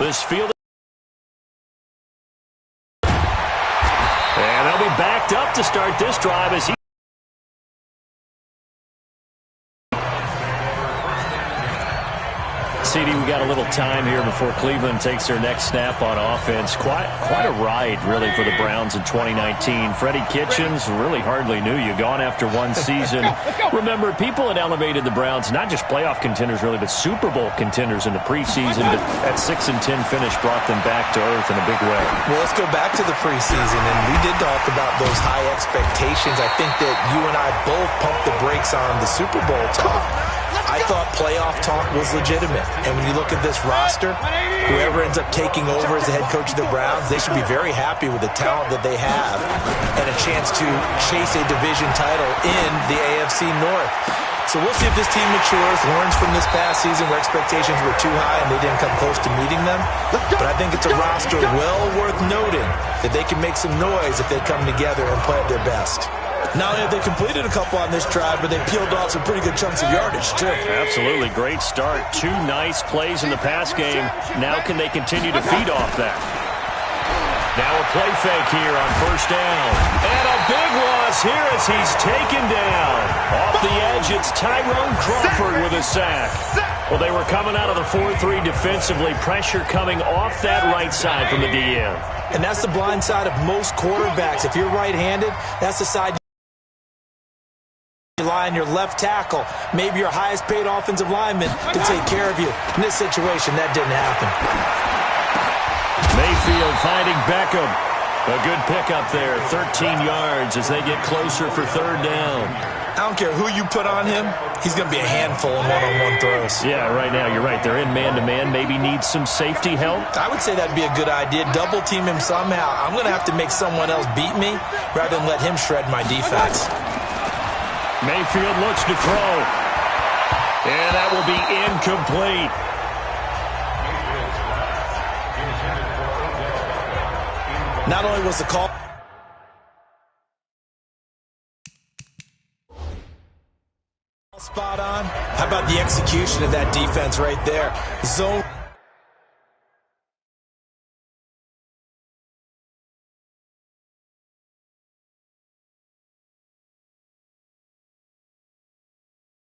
This field. And they'll be backed up to start this drive as he. CD, we got a little time here before Cleveland takes their next snap on offense. Quite a ride, really, for the Browns in 2019. Freddie Kitchens really hardly knew you. Gone after one season. Remember, people had elevated the Browns, not just playoff contenders, really, but Super Bowl contenders in the preseason. But that 6-10 finish brought them back to earth in a big way. Well, let's go back to the preseason, and we did talk about those high expectations. I think that you and I both pumped the brakes on the Super Bowl talk. I thought playoff talk was legitimate. And when you look at this roster, whoever ends up taking over as the head coach of the Browns, they should be very happy with the talent that they have and a chance to chase a division title in the AFC North. So we'll see if this team matures, learns from this past season where expectations were too high and they didn't come close to meeting them. But I think it's a roster well worth noting that they can make some noise if they come together and play at their best. Not only have they completed a couple on this drive, but they peeled off some pretty good chunks of yardage, too. Absolutely. Great start. 2 nice plays in the pass game. Now can they continue to feed off that? Now a play fake here on first down. And a big loss here as he's taken down. Off the edge, it's Tyrone Crawford with a sack. Well, they were coming out of the 4-3 defensively. Pressure coming off that right side from the DN. And that's the blind side of most quarterbacks. If you're right-handed, that's the side you lie on your left tackle. Maybe your highest-paid offensive lineman to take care of you. In this situation, that didn't happen. Mayfield finding Beckham. A good pickup there. 13 yards as they get closer for third down. I don't care who you put on him. He's going to be a handful in one-on-one throws. Yeah, right now, you're right. They're in man-to-man. Maybe needs some safety help. I would say that'd be a good idea. Double-team him somehow. I'm going to have to make someone else beat me rather than let him shred my defense. Mayfield looks to throw. And that will be incomplete. Not only was the call spot on, how about the execution of that defense right there? Zone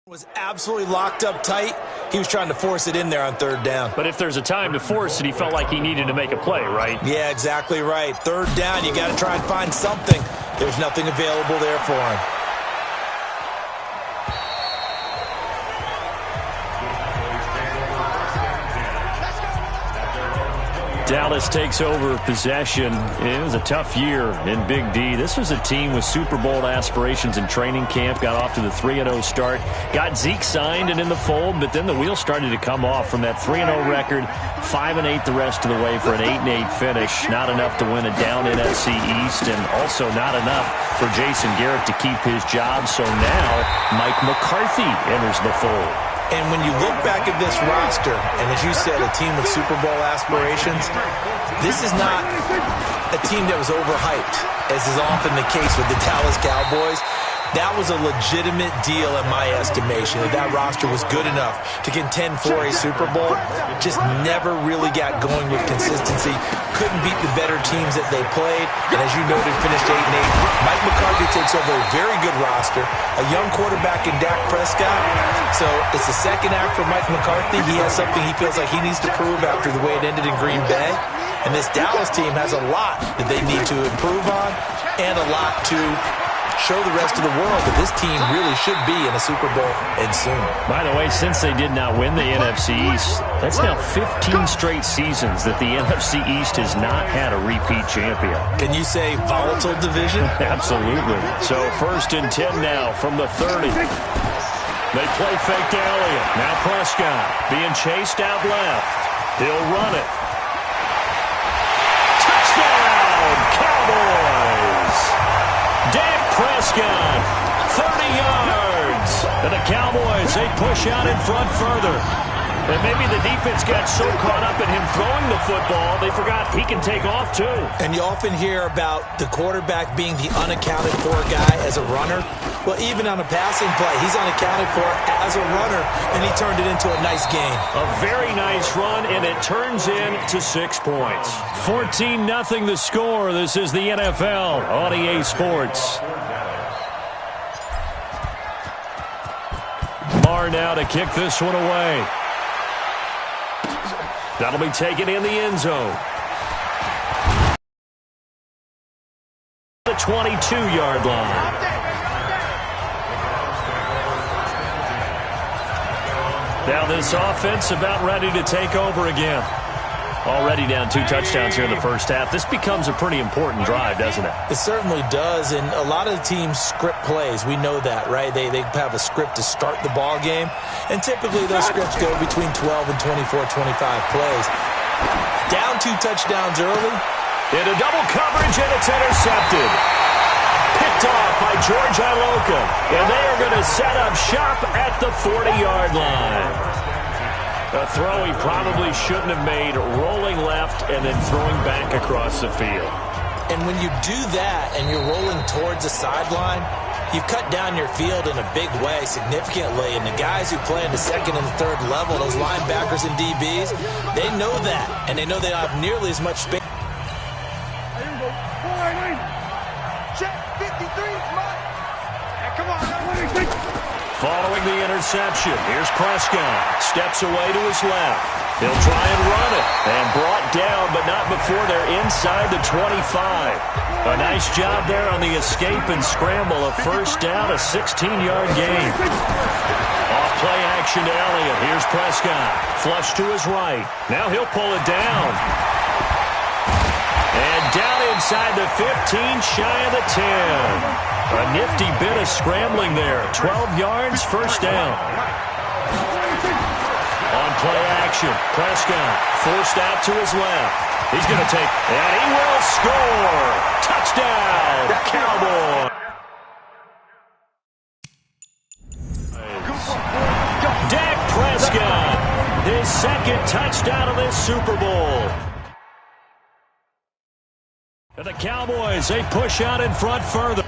was absolutely locked up tight. He was trying to force it in there on third down. But if there's a time to force it, he felt like he needed to make a play, right? Yeah, exactly right. Third down, you got to try and find something. There's nothing available there for him. Dallas takes over possession. It was a tough year in Big D. This was a team with Super Bowl aspirations in training camp. Got off to the 3-0 start. Got Zeke signed and in the fold, but then the wheels started to come off from that 3-0 record. 5-8 the rest of the way for an 8-8 finish. Not enough to win a down NFC East, and also not enough for Jason Garrett to keep his job. So now Mike McCarthy enters the fold. And when you look back at this roster, and as you said, a team with Super Bowl aspirations, this is not a team that was overhyped, as is often the case with the Dallas Cowboys. That was a legitimate deal in my estimation. That roster was good enough to contend for a Super Bowl. Just never really got going with consistency. Couldn't beat the better teams that they played. And as you noted, finished 8-8. Mike McCarthy takes over a very good roster. A young quarterback in Dak Prescott. So it's the second act for Mike McCarthy. He has something he feels like he needs to prove after the way it ended in Green Bay. And this Dallas team has a lot that they need to improve on and a lot to show the rest of the world that this team really should be in a Super Bowl and soon. By the way, since they did not win the NFC East, that's now 15 straight seasons that the NFC East has not had a repeat champion. Can you say volatile division? Absolutely. So 1st and 10 now from the 30. They play fake to Elliott. Now Prescott being chased out left. He'll run it. Touchdown, Cowboys! Dak Prescott, 30 yards. And the Cowboys, they push out in front further. And maybe the defense got so caught up in him throwing the football, they forgot he can take off too. And you often hear about the quarterback being the unaccounted for guy as a runner. Well, even on a passing play, he's unaccounted for as a runner, and he turned it into a nice gain. A very nice run, and it turns into 6 points. 14-0 the score. This is the NFL on EA Sports. Marr now to kick this one away. That'll be taken in the end zone. The 22-yard line. Now this offense about ready to take over again. Already down 2 touchdowns here in the first half. This becomes a pretty important drive, doesn't it? It certainly does, and a lot of the teams script plays. We know that, right? They have a script to start the ball game, and typically those scripts go between 12 and 24, 25 plays. Down 2 touchdowns early. Into double coverage, and it's intercepted. Picked off by George Iloka, and they are going to set up shop at the 40-yard line. A throw he probably shouldn't have made, rolling left and then throwing back across the field. And when you do that and you're rolling towards the sideline, you've cut down your field in a big way, significantly. And the guys who play in the second and third level, those linebackers and DBs, they know that. And they know they don't have nearly as much space. Following the interception, here's Prescott. Steps away to his left. He'll try and run it. And brought down, but not before they're inside the 25. A nice job there on the escape and scramble. A first down, a 16-yard gain. Off play action to Elliott. Here's Prescott. Flush to his right. Now he'll pull it down. And down inside the 15, shy of the 10. A nifty bit of scrambling there. 12 yards, first down. On play action, Prescott forced out to his left. He's going to take, and he will score. Touchdown, Cowboys. Dak Prescott, his second touchdown of this Super Bowl. And the Cowboys, they push out in front further.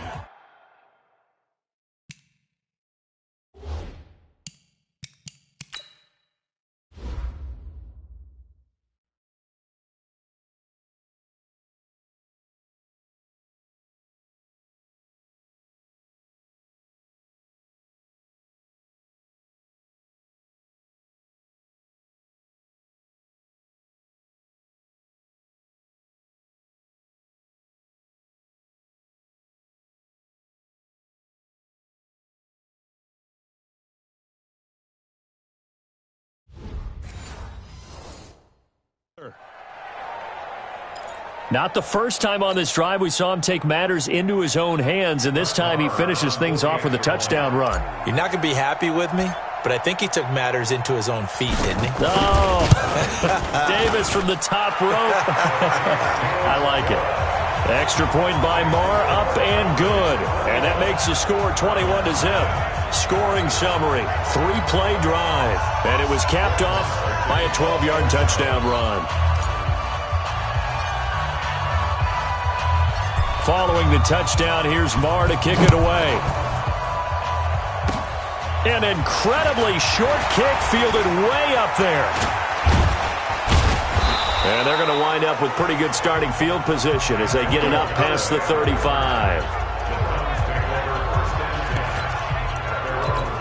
Not the first time on this drive we saw him take matters into his own hands, and this time he finishes things off with a touchdown run. You're not going to be happy with me, but I think he took matters into his own feet, didn't he? No. Davis from the top rope. I like it. Extra point by Marr, up and good. And that makes the score 21-0. Scoring summary, 3-play drive. And it was capped off by a 12-yard touchdown run. Following the touchdown, here's Marr to kick it away. An incredibly short kick fielded way up there. And they're going to wind up with pretty good starting field position as they get it up past the 35.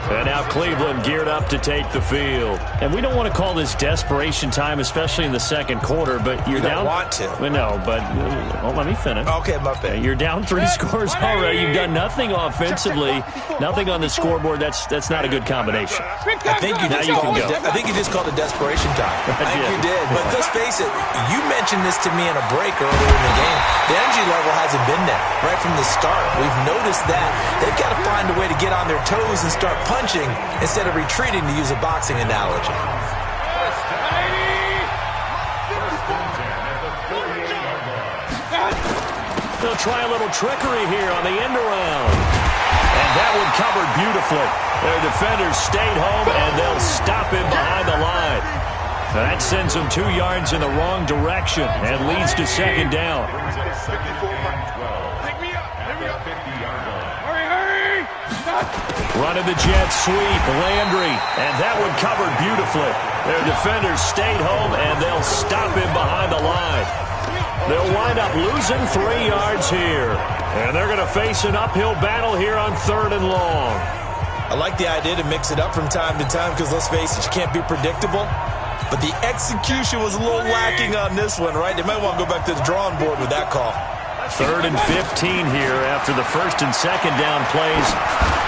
And now Cleveland geared up to take the field. And we don't want to call this desperation time, especially in the second quarter, but you're down. You don't want to. No, but let me finish. Okay, my bad. You're down 3 scores already. You've done nothing offensively, nothing on the scoreboard. That's not a good combination. I think you just called it desperation time. I think you did. But let's face it, you mentioned this to me in a break earlier in the game. The energy level hasn't been there right from the start. We've noticed that. They've got to find a way to get on their toes and start punching instead of retreating, to use a boxing analogy. They'll try a little trickery here on the end around. And that one covered beautifully. Their defenders stayed home, and they'll stop him behind the line. That sends them 2 yards in the wrong direction and leads to second down. Running the jet sweep, Landry, and that one covered beautifully. Their defenders stayed home, and they'll stop him behind the line. They'll wind up losing 3 yards here, and they're going to face an uphill battle here on 3rd and long. I like the idea to mix it up from time to time because, let's face it, you can't be predictable. But the execution was a little lacking on this one, right? They might want to go back to the drawing board with that call. 3rd and 15 here after the 1st and 2nd down plays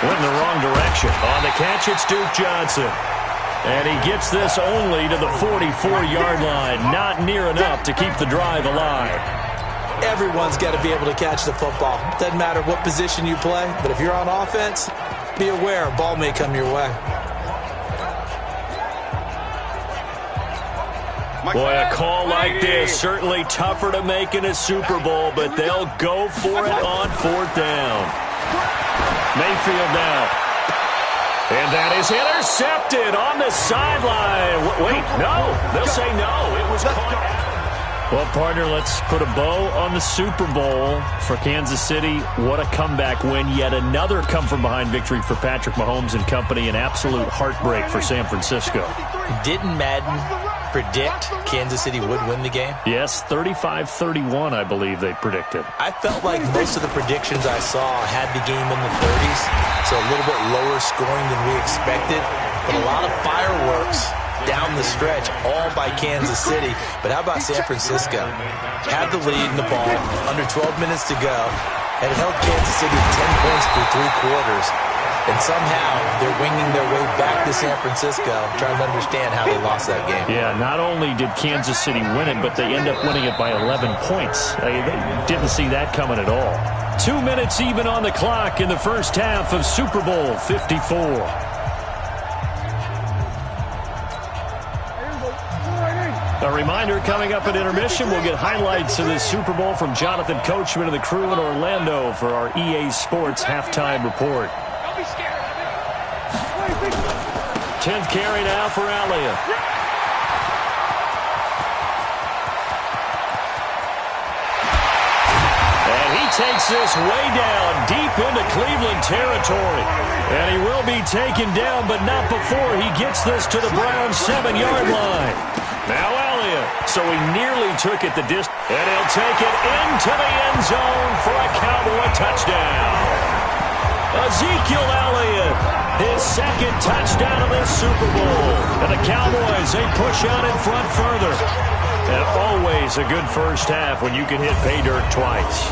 went in the wrong direction. On the catch, it's Duke Johnson. And he gets this only to the 44-yard line. Not near enough to keep the drive alive. Everyone's got to be able to catch the football. Doesn't matter what position you play, but if you're on offense, be aware a ball may come your way. Boy, a call like this, certainly tougher to make in a Super Bowl, but they'll go for it on 4th down. Mayfield now. And that is intercepted on the sideline. Wait, no. They'll say no. It was caught. Well, partner, let's put a bow on the Super Bowl for Kansas City. What a comeback win. Yet another come-from-behind victory for Patrick Mahomes and company. An absolute heartbreak for San Francisco. Didn't Madden predict Kansas City would win the game? Yes, 35-31, I believe they predicted. I felt like most of the predictions I saw had the game in the 30s, so a little bit lower scoring than we expected, but a lot of fireworks down the stretch, all by Kansas City. But how about San Francisco? Had the lead in the ball, under 12 minutes to go, and it held Kansas City 10 points through 3 quarters. And somehow they're winging their way back to San Francisco, trying to understand how they lost that game. Yeah, not only did Kansas City win it, but they end up winning it by 11 points. They didn't see that coming at all. 2 minutes even on the clock in the first half of Super Bowl 54. A reminder, coming up at intermission, we'll get highlights of this Super Bowl from Jonathan Coachman and the crew in Orlando for our EA Sports halftime report. 10th carry now for Elliott. And he takes this way down, deep into Cleveland territory. And he will be taken down, but not before he gets this to the Browns' 7-yard line. Now Elliott, so he nearly took it the distance, and he'll take it into the end zone for a Cowboy touchdown. Ezekiel Elliott, his 2nd touchdown of this Super Bowl. And the Cowboys, they push out in front further. And always a good first half when you can hit pay dirt twice.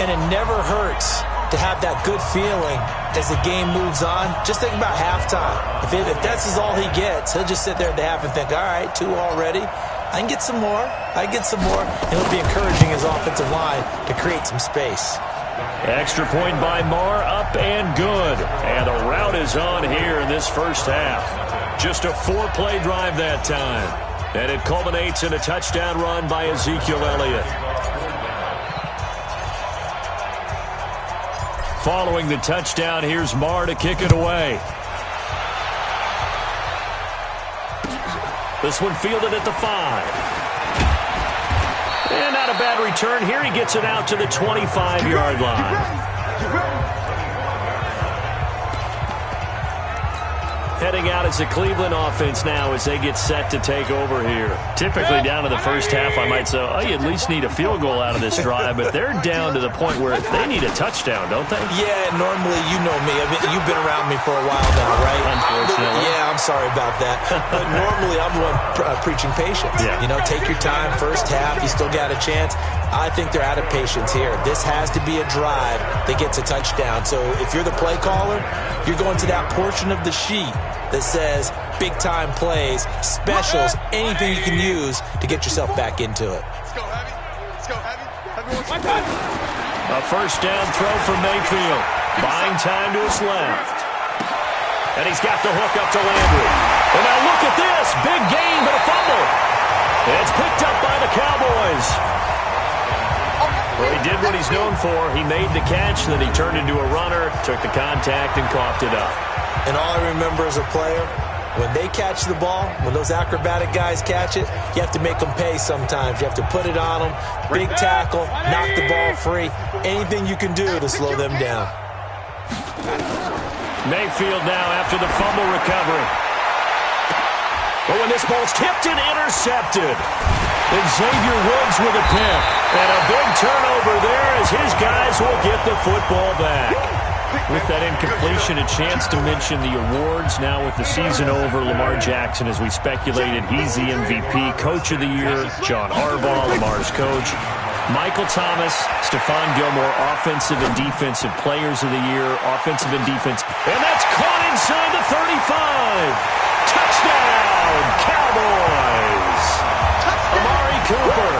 And it never hurts to have that good feeling as the game moves on. Just think about halftime. If that's all he gets, he'll just sit there at the half and think, all right, 2 already. I can get some more. I can get some more. And he'll be encouraging his offensive line to create some space. Extra point by Marr, up and good. And the route is on here in this first half. Just a 4-play drive that time. And it culminates in a touchdown run by Ezekiel Elliott. Following the touchdown, here's Marr to kick it away. This one fielded at the 5. And not a bad return here. He gets it out to the 25-yard line. Heading out as the Cleveland offense now as they get set to take over here. Typically down to the first half, I might say, oh, you at least need a field goal out of this drive, but they're down to the point where they need a touchdown, don't they? Yeah, normally, you know me. You've been around me for a while now, right? Unfortunately. Yeah, I'm sorry about that. But normally, I'm the one preaching patience. Yeah. You know, take your time. First half, you still got a chance. I think they're out of patience here. This has to be a drive that gets a touchdown. So if you're the play caller, you're going to that portion of the sheet that says big-time plays, specials, anything you can use to get yourself back into it. Let's go, Heavy. Let's go, Heavy. A first down throw from Mayfield. Buying time to his left. And he's got the hook up to Landry. And now look at this. Big gain, but a fumble. It's picked up by the Cowboys. Well, he did what he's known for. He made the catch, then he turned into a runner, took the contact, and coughed it up. And all I remember as a player When they catch the ball, when those acrobatic guys catch it, you have to make them pay sometimes. You have to put it on them, big tackle, knock the ball free. Anything you can do to slow them down. Mayfield now after the fumble recovery. But when this ball's tipped and intercepted, Xavier Woods with a pick. And a big turnover there as his guys will get the football back. With that incompletion, a chance to mention the awards. Now with the season over, Lamar Jackson, as we speculated, he's the MVP, Coach of the Year. John Harbaugh, Lamar's coach. Michael Thomas, Stephon Gilmore, Offensive and Defensive Players of the Year, Offensive and Defense. And that's caught inside the 35. Touchdown, Cowboys. Amari Cooper,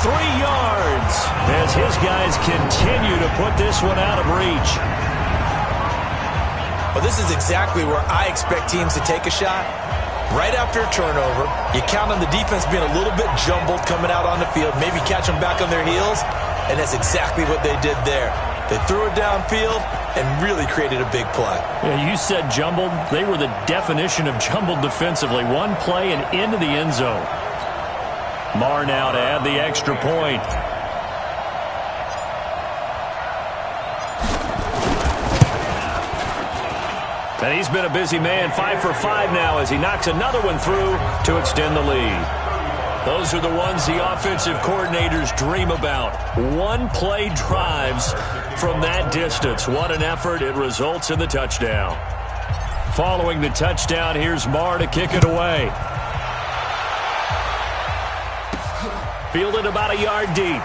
83 yards, as his guys continue to put this one out of reach. Well, this is exactly where I expect teams to take a shot. Right after a turnover, you count on the defense being a little bit jumbled coming out on the field, maybe catch them back on their heels, and that's exactly what they did there. They threw it downfield and really created a big play. Yeah, you said jumbled. They were the definition of jumbled defensively. One play and into the end zone. Marr now to add the extra point. And he's been a busy man, 5 for 5 now as he knocks another one through to extend the lead. Those are the ones the offensive coordinators dream about. One-play drives from that distance. What an effort. It results in the touchdown. Following the touchdown, here's Marr to kick it away. Fielded about a yard deep.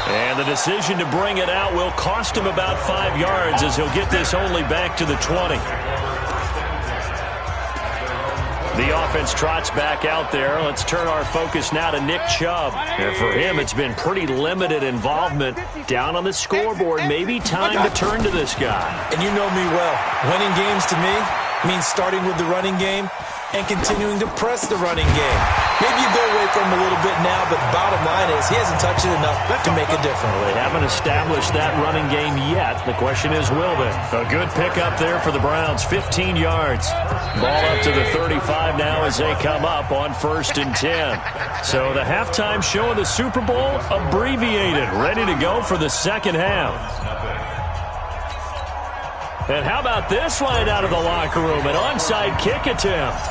And the decision to bring it out will cost him about 5 yards as he'll get this only back to the 20. The offense trots back out there. Let's turn our focus now to Nick Chubb. And for him, it's been pretty limited involvement down on the scoreboard. Maybe time to turn to this guy. And you know me well. Winning games to me means starting with the running game and continuing to press the running game. Maybe you go away from him a little bit now, but the bottom line is he hasn't touched it enough to make a difference. They haven't established that running game yet. The question is, will they? A good pickup there for the Browns, 15 yards. Ball up to the 35 now as they come up on 1st and 10. So the halftime show of the Super Bowl abbreviated, ready to go for the second half. And how about this line out of the locker room? An onside kick attempt.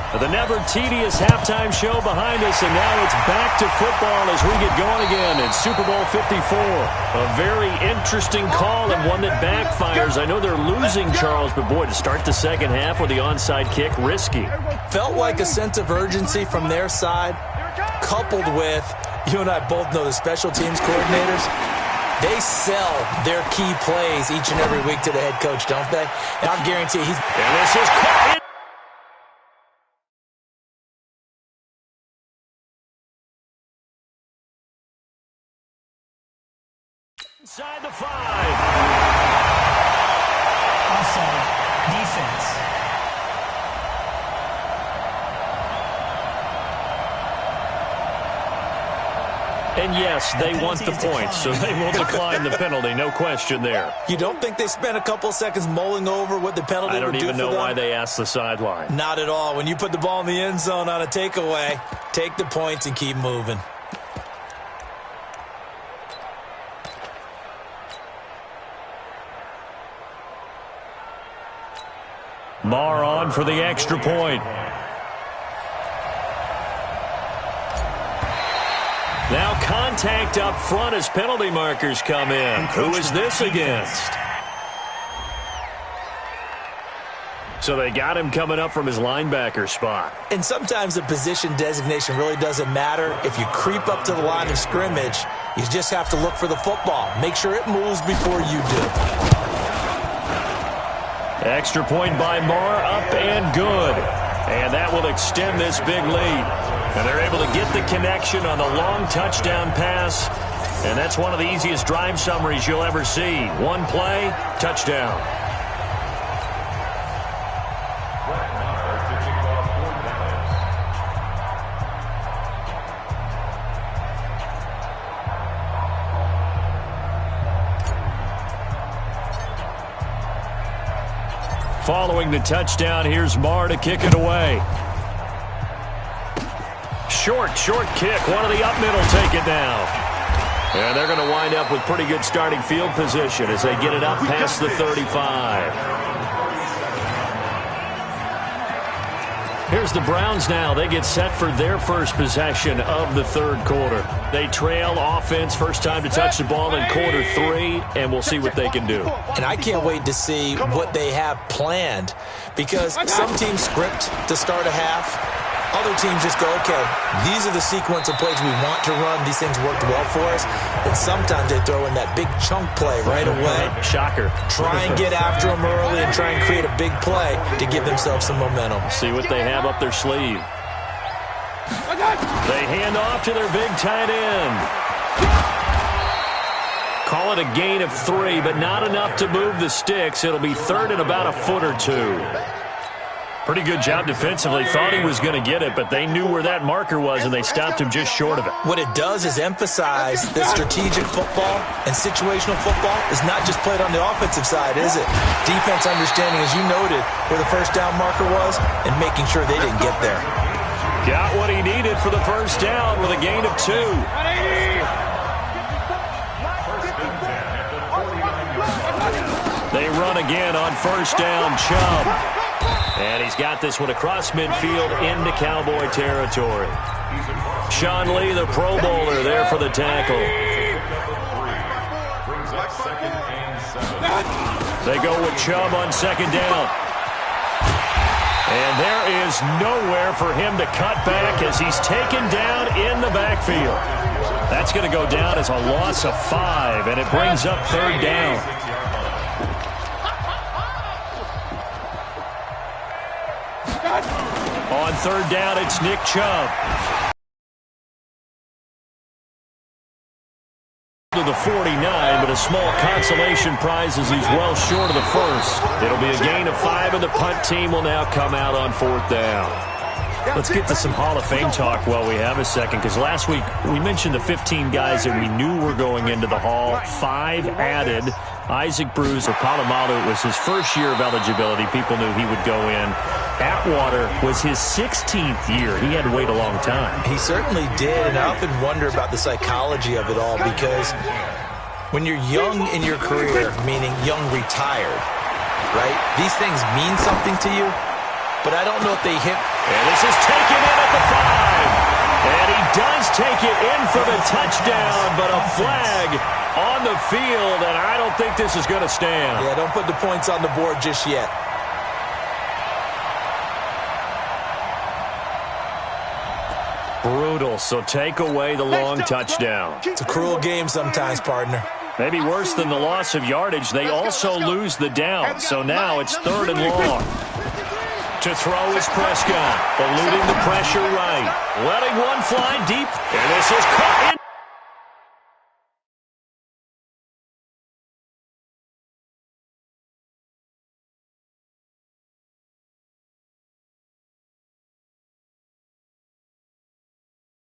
The never-tedious halftime show behind us, and now it's back to football as we get going again in Super Bowl 54. A very interesting call and one that backfires. I know they're losing, Charles, but boy, to start the second half with the onside kick, risky. Felt like a sense of urgency from their side, coupled with, you and I both know the special teams coordinators, they sell their key plays each and every week to the head coach, don't they? And I'll guarantee he's... And this is caught inside the 5. Offside, defense. And yes, they want the points, so they will decline the penalty, no question there. You don't think they spent a couple seconds mulling over what the penalty would do for them? I don't even know why they asked the sideline. Not at all. When you put the ball in the end zone on a takeaway, take the points and keep moving. Marr on for the extra point. Now contact up front as penalty markers come in. Who is this against? So they got him coming up from his linebacker spot. And sometimes the position designation really doesn't matter. If you creep up to the line of scrimmage, you just have to look for the football. Make sure it moves before you do. Extra point by Marr, up and good. And that will extend this big lead. And they're able to get the connection on the long touchdown pass. And that's one of the easiest drive summaries you'll ever see. One play, touchdown. Following the touchdown, here's Marr to kick it away. Short kick. One of the up middle take it down. And they're going to wind up with pretty good starting field position as they get it up past the 35. Here's the Browns now. They get set for their first possession of the third quarter. They trail offense, first time to touch the ball in quarter 3, and we'll see what they can do. And I can't wait to see what they have planned, because some teams script to start a half. Other teams just go, okay, these are the sequence of plays we want to run. These things worked well for us. And sometimes they throw in that big chunk play right away. Shocker. Try and get after them early and try and create a big play to give themselves some momentum. See what they have up their sleeve. They hand off to their big tight end. Call it a gain of 3, but not enough to move the sticks. It'll be third and about a foot or 2. Pretty good job defensively. Thought he was going to get it, but they knew where that marker was, and they stopped him just short of it. What it does is emphasize that strategic football and situational football is not just played on the offensive side, is it? Defense understanding, as you noted, where the first down marker was and making sure they didn't get there. Got what he needed for the first down with a gain of 2. They run again on first down. Chubb. And he's got this one across midfield into Cowboy territory. Sean Lee, the Pro Bowler, there for the tackle. They go with Chubb on second down. And there is nowhere for him to cut back as he's taken down in the backfield. That's going to go down as a loss of 5, and it brings up third down. On third down, it's Nick Chubb. To the 49, but a small consolation prize as he's well short of the first. It'll be a gain of 5, and the punt team will now come out on fourth down. Let's get to some Hall of Fame talk while we have a second, because last week we mentioned the 15 guys that we knew were going into the Hall. 5 added. Isaac Bruce or Palomalu, it was his first year of eligibility. People knew he would go in. Atwater was his 16th year. He had to wait a long time. He certainly did, and I often wonder about the psychology of it all, because when you're young in your career, meaning young retired, right, these things mean something to you, but I don't know if they hit. And this is taken in at the 5. And he does take it in for the touchdown, but a flag on the field, and I don't think this is going to stand. Yeah, don't put the points on the board just yet. Brutal, so take away the long touchdown. It's a cruel game sometimes, partner. Maybe worse than the loss of yardage, they also lose the down, so now it's third and long. To throw is Prescott, eluding the pressure right, letting one fly deep, and this is caught in.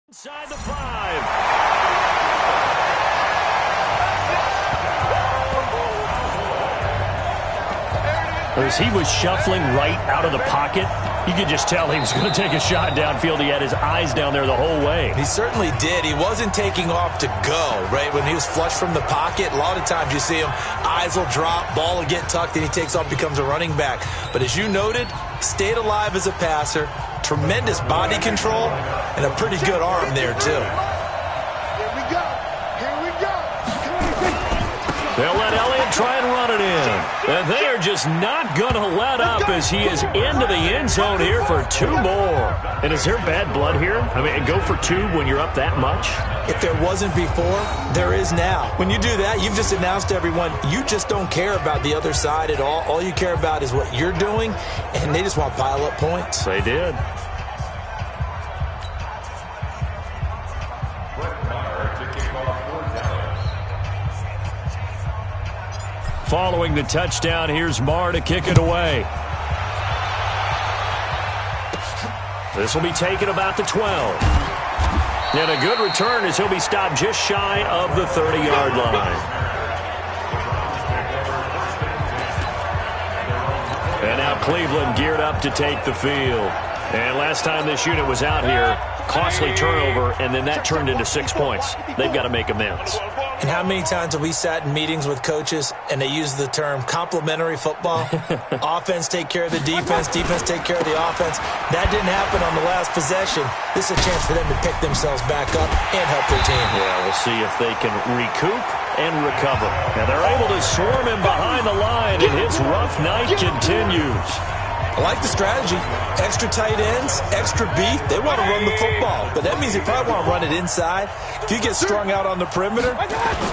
Inside the 5. As he was shuffling right out of the pocket, you could just tell he was going to take a shot downfield. He had his eyes down there the whole way. He certainly did. He wasn't taking off to go, right? When he was flush from the pocket, a lot of times you see him, eyes will drop, ball will get tucked, and he takes off, becomes a running back. But as you noted, stayed alive as a passer, tremendous body control, and a pretty good arm there, too. Here we go. Here we go. They'll let Elliott try and run it in. And they are just not going to let up as he is into the end zone here for 2 more. And is there bad blood here? I mean, go for 2 when you're up that much? If there wasn't before, there is now. When you do that, you've just announced to everyone, you just don't care about the other side at all. All you care about is what you're doing, and they just want to pile up points. They did. Following the touchdown, here's Marr to kick it away. This will be taken about the 12. And a good return as he'll be stopped just shy of the 30-yard line. And now Cleveland geared up to take the field. And last time this unit was out here, costly turnover, and then that turned into 6 points. They've got to make amends. And how many times have we sat in meetings with coaches and they use the term complementary football? Offense take care of the defense, defense take care of the offense. That didn't happen on the last possession. This is a chance for them to pick themselves back up and help their team. Yeah, we'll see if they can recoup and recover. Now they're able to swarm him behind the line, and his rough night continues. I like the strategy. Extra tight ends, extra beef. They want to run the football, but that means they probably want to run it inside. If you get strung out on the perimeter,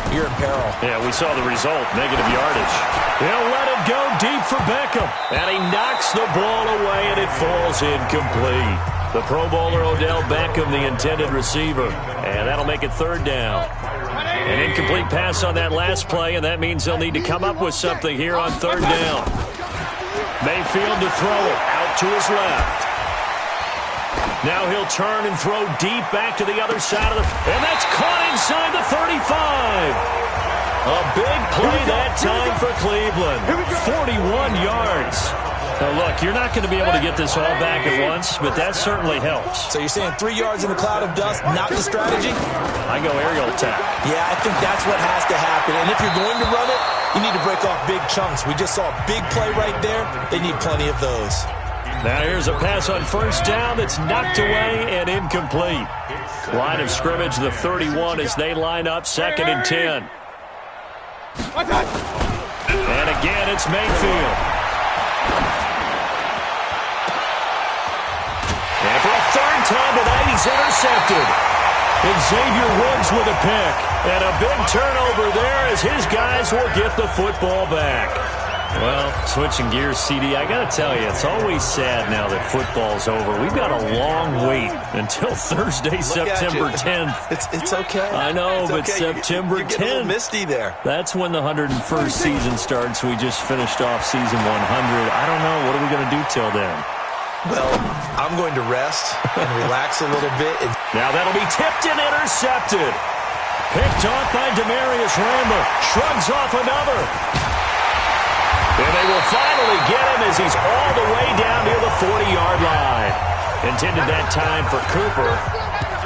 you're in peril. Yeah, we saw the result, negative yardage. He'll let it go deep for Beckham, and he knocks the ball away, and it falls incomplete. The Pro Bowler Odell Beckham, the intended receiver, and that'll make it third down. An incomplete pass on that last play, and that means they'll need to come up with something here on third down. Mayfield to throw it out to his left. Now he'll turn and throw deep back to the other side of the... And that's caught inside the 35. A big play that time for Cleveland. 41 yards. Now, look, you're not going to be able to get this all back at once, but that certainly helps. So you're saying 3 yards in a cloud of dust, not the strategy? I go aerial attack. Yeah, I think that's what has to happen. And if you're going to run it, you need to break off big chunks. We just saw a big play right there. They need plenty of those. Now here's a pass on first down that's knocked away and incomplete. Line of scrimmage, the 31 as they line up, 2nd and 10. And again, it's Mayfield. And for a third time tonight, he's intercepted. And Xavier Woods with a pick. And a big turnover there as his guys will get the football back. Well, switching gears, CD, I got to tell you, it's always sad now that football's over. We've got a long wait until Thursday, September 10th. It's okay. I know, but okay. September 10th. You get a little misty there. That's when the 101st season starts. We just finished off season 100. I don't know. What are we going to do till then? Well, I'm going to rest and relax a little bit. Now that'll be tipped and intercepted. Picked off by Demarius Randall. Shrugs off another. And they will finally get him as he's all the way down near the 40-yard line. Intended that time for Cooper.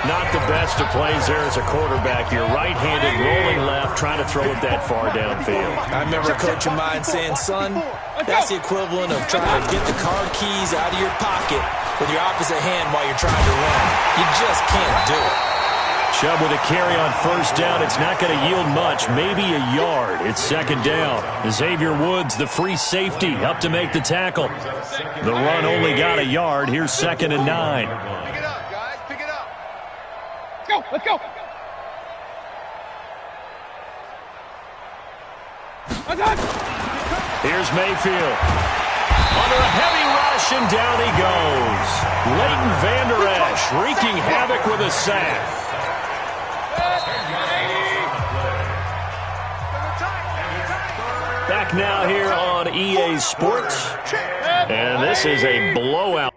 Not the best of plays there as a quarterback. You're right-handed, rolling left, trying to throw it that far downfield. I remember a coach of mine saying, son, that's the equivalent of trying to get the car keys out of your pocket with your opposite hand while you're trying to run. You just can't do it. Chubb with a carry on first down. It's not going to yield much, maybe a yard. It's 2nd down. Xavier Woods, the free safety, up to make the tackle. The run only got a yard. Here's 2nd and 9. Pick it up, guys. Pick it up. Let's go. Here's Mayfield. Under a heavy rush, and down he goes. Leighton Vander Esch wreaking havoc with a sack. Back now here on EA Sports, and this is a blowout.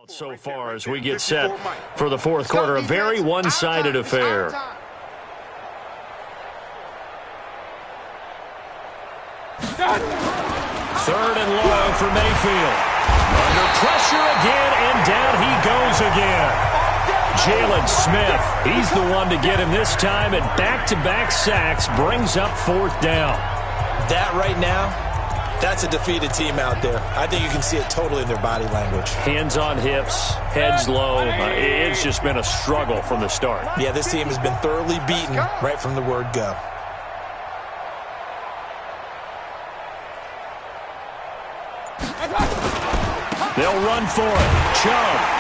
So far as we get set for the fourth quarter, a very one-sided affair. Third and long for Mayfield. Under pressure again, and down he goes again. Jalen Smith, he's the one to get him this time, and back-to-back sacks brings up fourth down. That right now, that's a defeated team out there. I think you can see it totally in their body language. Hands on hips, heads low. It's just been a struggle from the start. Yeah, this team has been thoroughly beaten right from the word go. They'll run for it. Chubb.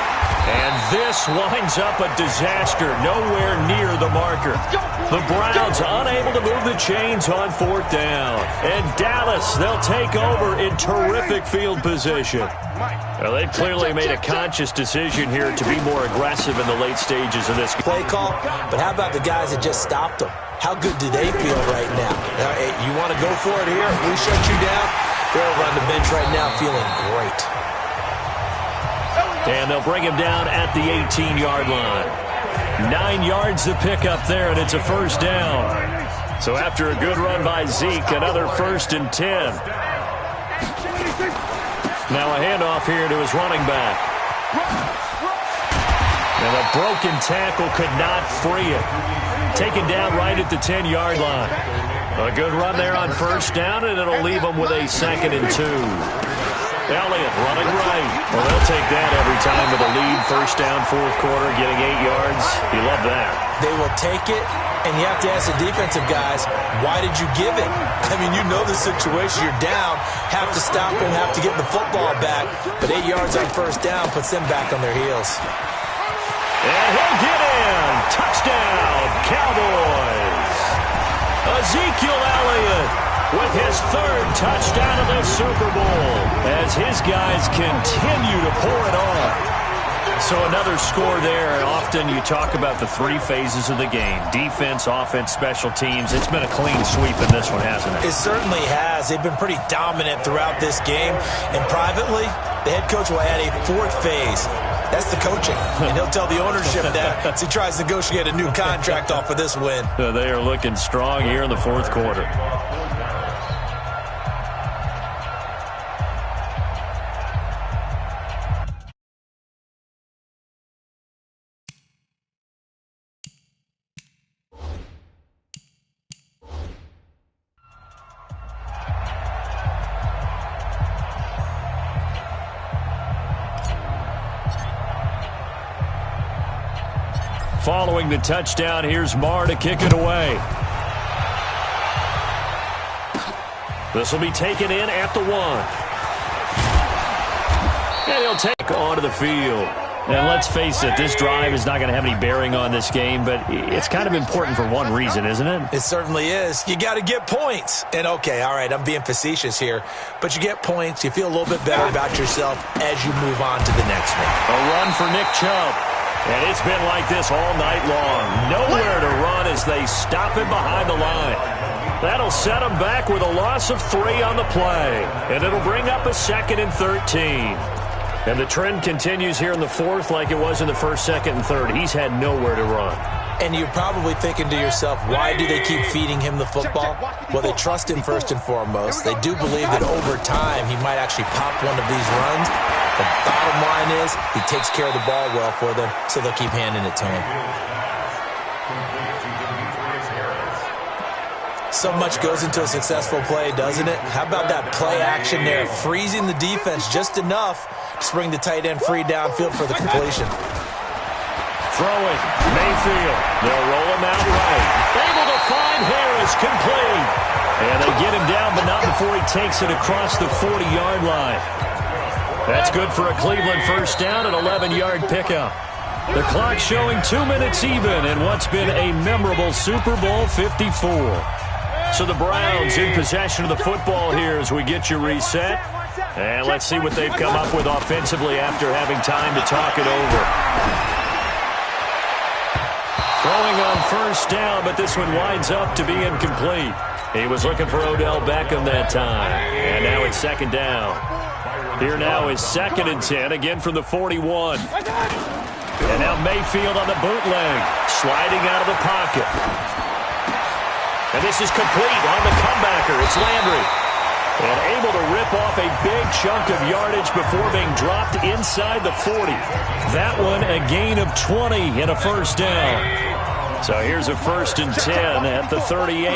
And this winds up a disaster, nowhere near the marker. The Browns unable to move the chains on fourth down. And Dallas, they'll take over in terrific field position. Well, they've clearly made a conscious decision here to be more aggressive in the late stages of this play call. But how about the guys that just stopped them? How good do they feel right now? Hey, you want to go for it here? We shut you down? They're over on the bench right now feeling great. And they'll bring him down at the 18-yard line. 9 yards to pick up there, and it's a first down. So after a good run by Zeke, another 1st and 10. Now a handoff here to his running back. And a broken tackle could not free it. Taken down right at the 10-yard line. A good run there on first down, and it'll leave them with a 2nd and 2. Elliott running right. Well, they'll take that every time with a lead. First down, fourth quarter, getting 8 yards. You love that. They will take it, and you have to ask the defensive guys, why did you give it? I mean, you know the situation. You're down, have to stop them, have to get the football back. But 8 yards on first down puts them back on their heels. And he'll get in. Touchdown, Cowboys. Ezekiel Elliott with his 3rd touchdown of the Super Bowl as his guys continue to pour it on. So another score there. Often you talk about the 3 phases of the game: defense, offense, special teams. It's been a clean sweep in this one, hasn't it? It certainly has. They've been pretty dominant throughout this game. And privately, the head coach will add a 4th phase. That's the coaching. And he'll tell the ownership that as he tries to negotiate a new contract off of this win. They are looking strong here in the fourth quarter. Following the touchdown, here's Marr to kick it away. This will be taken in at the 1. And he'll take onto the field. And let's face it, this drive is not going to have any bearing on this game, but it's kind of important for one reason, isn't it? It certainly is. You got to get points. And okay, all right, I'm being facetious here, but you get points, you feel a little bit better about yourself as you move on to the next one. A run for Nick Chubb. And it's been like this all night long. Nowhere to run as they stop him behind the line. That'll set him back with a loss of 3 on the play. And it'll bring up a 2nd and 13. And the trend continues here in the fourth like it was in the first, second, and third. He's had nowhere to run. And you're probably thinking to yourself, why do they keep feeding him the football? Well, they trust him first and foremost. They do believe that over time he might actually pop one of these runs. The bottom line is he takes care of the ball well for them, so they'll keep handing it to him. So much goes into a successful play, doesn't it? How about that play action there, freezing the defense just enough to bring the tight end free downfield for the completion. Throwing, Mayfield. They'll roll him out right. Able to find Harris, complete. And they get him down, but not before he takes it across the 40-yard line. That's good for a Cleveland first down, an 11-yard pickup. The clock showing 2 minutes even in what's been a memorable Super Bowl 54. So the Browns in possession of the football here as we get you reset. And let's see what they've come up with offensively after having time to talk it over. Throwing on first down, but this one winds up to be incomplete. He was looking for Odell Beckham that time. And now it's second down. Here now is 2nd and 10, again from the 41. And now Mayfield on the bootleg, sliding out of the pocket. And this is complete on the comebacker. It's Landry. And able to rip off a big chunk of yardage before being dropped inside the 40. That one a gain of 20 and a first down. So here's a 1st and 10 at the 38.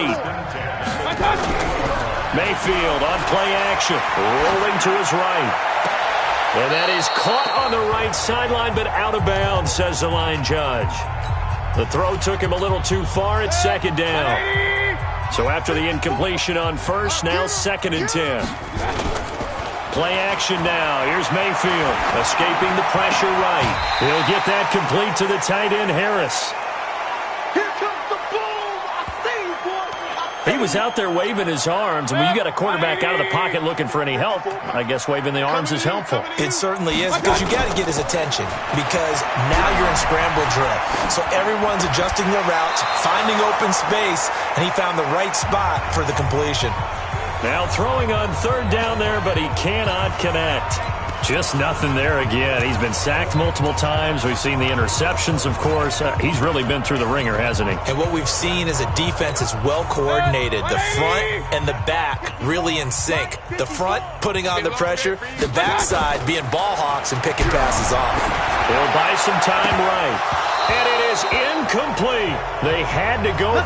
Mayfield on play action, rolling to his right. And that is caught on the right sideline, but out of bounds, says the line judge. The throw took him a little too far. It's 2nd down. So after the incompletion on 1st, now 2nd and 10. Play action now. Here's Mayfield, escaping the pressure right. He'll get that complete to the tight end, Harris. He was out there waving his arms, and when you got a quarterback out of the pocket looking for any help, I guess waving the arms is helpful. It certainly is, because you got to get his attention, because now you're in scramble drill. So everyone's adjusting their routes, finding open space, and he found the right spot for the completion. Now throwing on 3rd down there, but he cannot connect. Just nothing there again. He's been sacked multiple times. We've seen the interceptions, of course. He's really been through the ringer, hasn't he? And what we've seen is a defense that's well coordinated. The front and the back really in sync. The front putting on the pressure, the backside being ball hawks and picking passes off. They'll buy some time right. And it is incomplete. They had to go.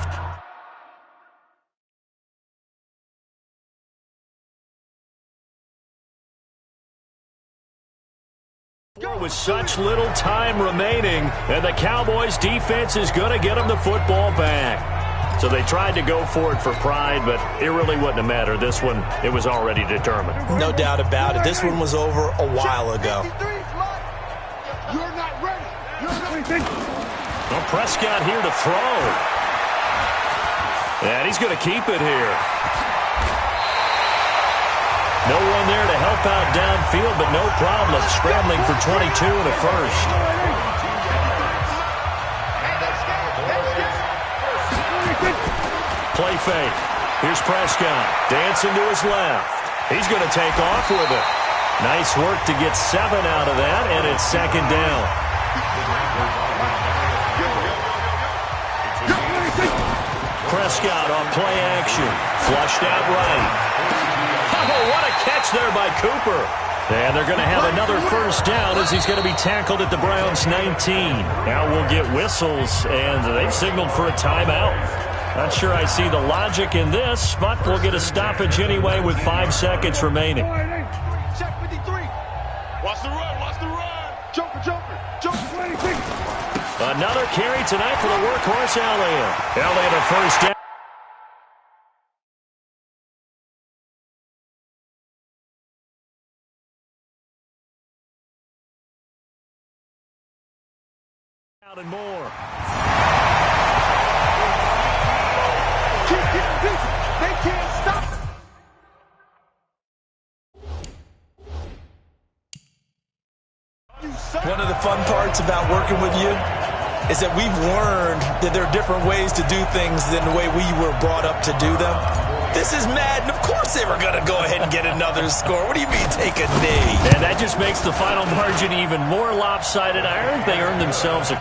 With such little time remaining, and the Cowboys' defense is going to get them the football back. So they tried to go for it for pride, but it really wouldn't have mattered. This one, it was already determined. No doubt about it. This one was over a while ago. You're not ready. Well, Prescott here to throw. And he's going to keep it here. No one there to help out downfield, but no problem. Scrambling for 22 and a first. Play fake. Here's Prescott. Dancing to his left. He's going to take off with it. Nice work to get 7 out of that, and it's 2nd down. Prescott on play action. Flushed out right. Oh, what a catch there by Cooper. And they're going to have another first down as he's going to be tackled at the Browns' 19. Now we'll get whistles, and they've signaled for a timeout. Not sure I see the logic in this, but we'll get a stoppage anyway with 5 seconds remaining. Check 53. Watch the run. Watch the run. Jumper. 26. Another carry tonight for the workhorse Elliott. Elliott a first down. And more. Keep getting busy. They can't stop. One of the fun parts about working with you is that we've learned that there are different ways to do things than the way we were brought up to do them. This is Madden. Of course they were going to go ahead and get another score. What do you mean take a knee? And that just makes the final margin even more lopsided. I think they earned themselves a...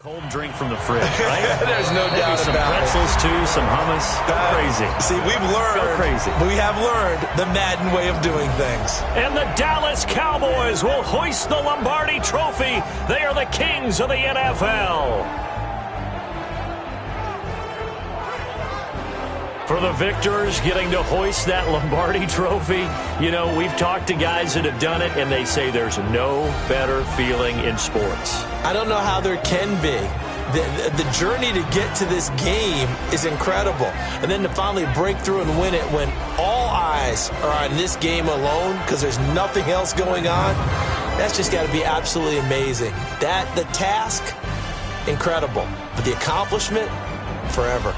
cold drink from the fridge, right? There's no doubt some about pretzels, it. too, some hummus. Go crazy. See, we've learned. Go crazy. We have learned the Madden way of doing things. And the Dallas Cowboys will hoist the Lombardi Trophy. They are the kings of the NFL. For the victors getting to hoist that Lombardi Trophy, you know, we've talked to guys that have done it, and they say there's no better feeling in sports. I don't know how there can be. The journey to get to this game is incredible. And then to finally break through and win it when all eyes are on this game alone because there's nothing else going on, that's just got to be absolutely amazing. The task, incredible. But the accomplishment, forever.